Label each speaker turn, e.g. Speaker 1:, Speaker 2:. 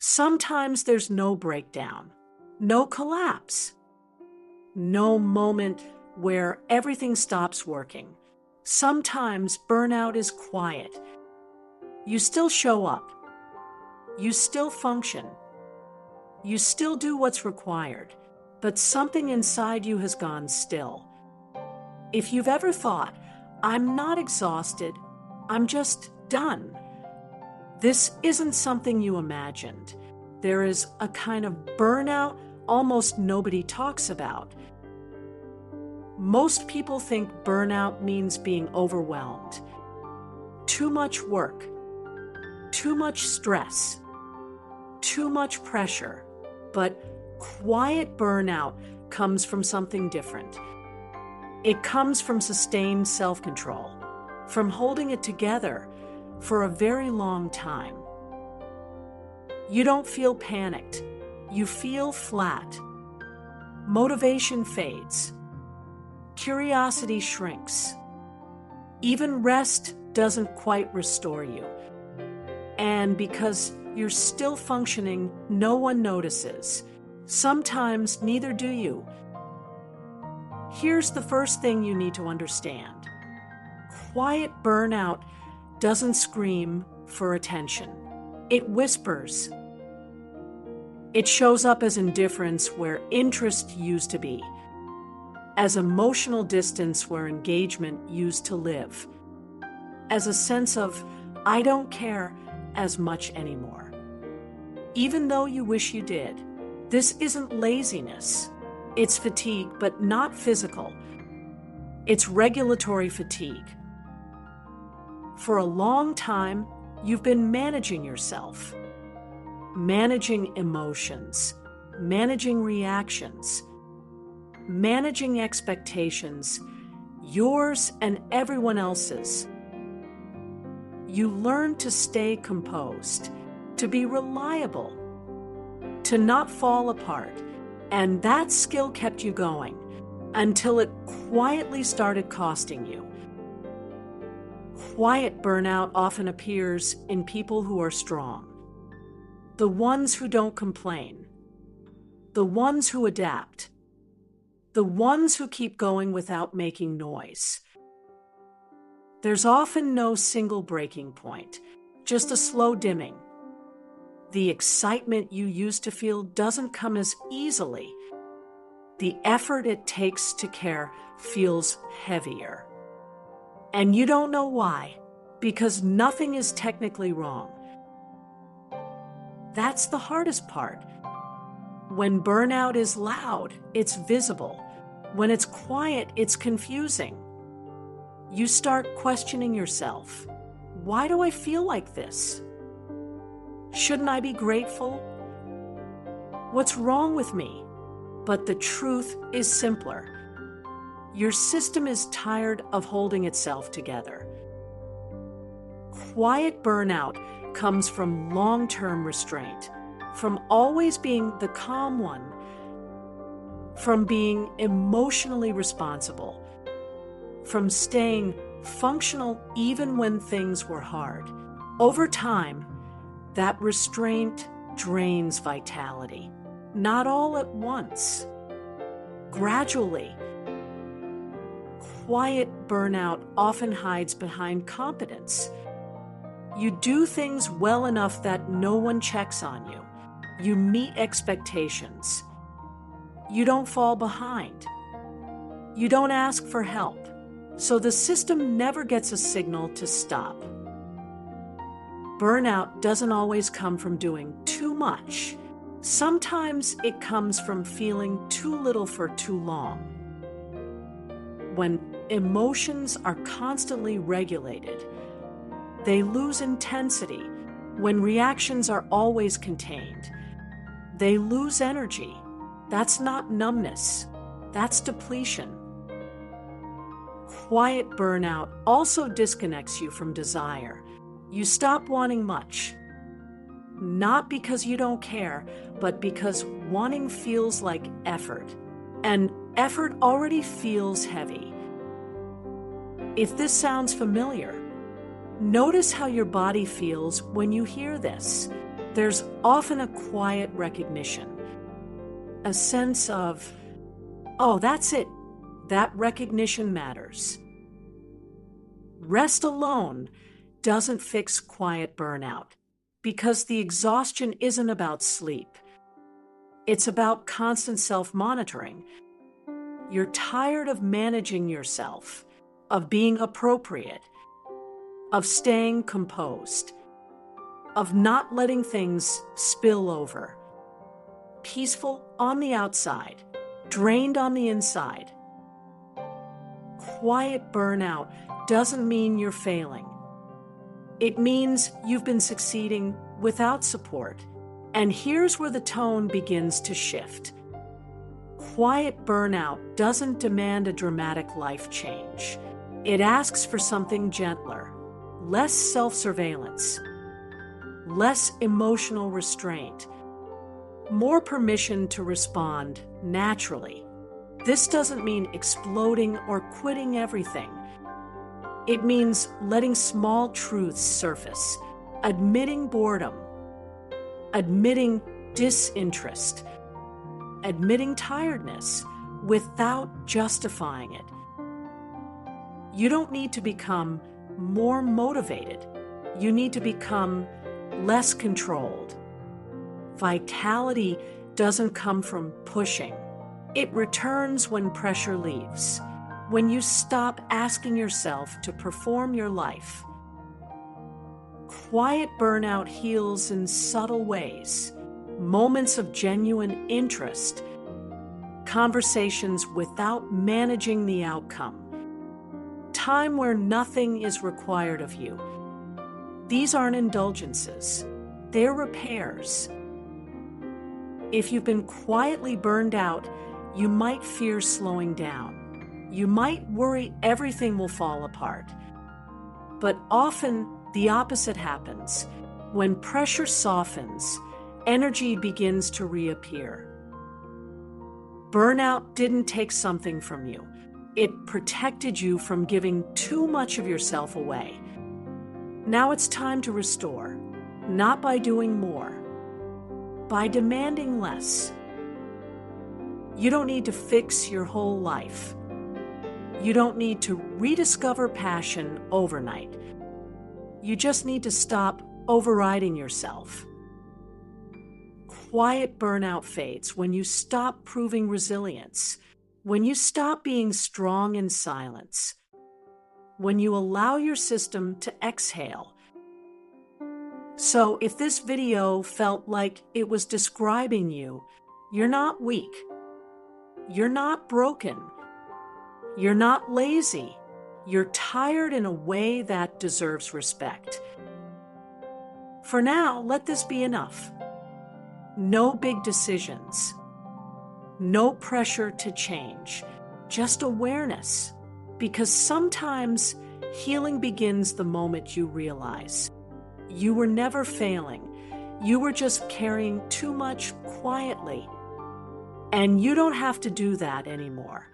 Speaker 1: Sometimes there's no breakdown, no collapse, no moment where everything stops working. Sometimes burnout is quiet. You still show up. You still function. You still do what's required, but something inside you has gone still. If you've ever thought, I'm not exhausted, I'm just done, this isn't something you imagined. There is a kind of burnout almost nobody talks about. Most people think burnout means being overwhelmed. Too much work, too much stress, too much pressure. But quiet burnout comes from something different. It comes from sustained self-control, from holding it together for a very long time. You don't feel panicked. You feel flat. Motivation fades. Curiosity shrinks. Even rest doesn't quite restore you. And because you're still functioning, no one notices. Sometimes neither do you. Here's the first thing you need to understand. Quiet burnout doesn't scream for attention. It whispers. It shows up as indifference where interest used to be, as emotional distance where engagement used to live, as a sense of, I don't care as much anymore. Even though you wish you did, this isn't laziness. It's fatigue, but not physical. It's regulatory fatigue. For a long time, you've been managing yourself, managing emotions, managing reactions, managing expectations, yours and everyone else's. You learn to stay composed, to be reliable, to not fall apart, and that skill kept you going until it quietly started costing you. Quiet burnout often appears in people who are strong, the ones who don't complain, the ones who adapt, the ones who keep going without making noise. There's often no single breaking point, just a slow dimming. The excitement you used to feel doesn't come as easily. The effort it takes to care feels heavier. And you don't know why, because nothing is technically wrong. That's the hardest part. When burnout is loud, it's visible. When it's quiet, it's confusing. You start questioning yourself. Why do I feel like this? Shouldn't I be grateful? What's wrong with me? But the truth is simpler. Your system is tired of holding itself together. Quiet burnout comes from long-term restraint, from always being the calm one, from being emotionally responsible, from staying functional even when things were hard. Over time, that restraint drains vitality, not all at once. Gradually, quiet burnout often hides behind competence. You do things well enough that no one checks on you. You meet expectations. You don't fall behind. You don't ask for help. So the system never gets a signal to stop. Burnout doesn't always come from doing too much. Sometimes it comes from feeling too little for too long. When emotions are constantly regulated, they lose intensity. When reactions are always contained, they lose energy. That's not numbness, that's depletion. Quiet burnout also disconnects you from desire. You stop wanting much. Not because you don't care, but because wanting feels like effort. And effort already feels heavy. If this sounds familiar, notice how your body feels when you hear this. there's often a quiet recognition, a sense of, oh, that's it. That recognition matters. Rest alone doesn't fix quiet burnout because the exhaustion isn't about sleep. It's about constant self-monitoring. You're tired of managing yourself, of being appropriate, of staying composed, of not letting things spill over. Peaceful on the outside, drained on the inside. Quiet burnout doesn't mean you're failing. It means you've been succeeding without support. And here's where the tone begins to shift. Quiet burnout doesn't demand a dramatic life change. It asks for something gentler, less self-surveillance, less emotional restraint, more permission to respond naturally. This doesn't mean exploding or quitting everything. It means letting small truths surface, admitting boredom, admitting disinterest, admitting tiredness without justifying it. You don't need to become more motivated. You need to become less controlled. Vitality doesn't come from pushing. It returns when pressure leaves, when you stop asking yourself to perform your life. Quiet burnout heals in subtle ways, moments of genuine interest, conversations without managing the outcome, time where nothing is required of you. These aren't indulgences, they're repairs. If you've been quietly burned out, you might fear slowing down. You might worry everything will fall apart. But often, the opposite happens. When pressure softens, energy begins to reappear. Burnout didn't take something from you. It protected you from giving too much of yourself away. Now it's time to restore, not by doing more, by demanding less. You don't need to fix your whole life. You don't need to rediscover passion overnight. You just need to stop overriding yourself. Quiet burnout fades when you stop proving resilience, when you stop being strong in silence, when you allow your system to exhale. So if this video felt like it was describing you, you're not weak. You're not broken. You're not lazy. You're tired in a way that deserves respect. For now, let this be enough. No big decisions. No pressure to change. Just awareness. Because sometimes healing begins the moment you realize you were never failing. You were just carrying too much quietly. And you don't have to do that anymore.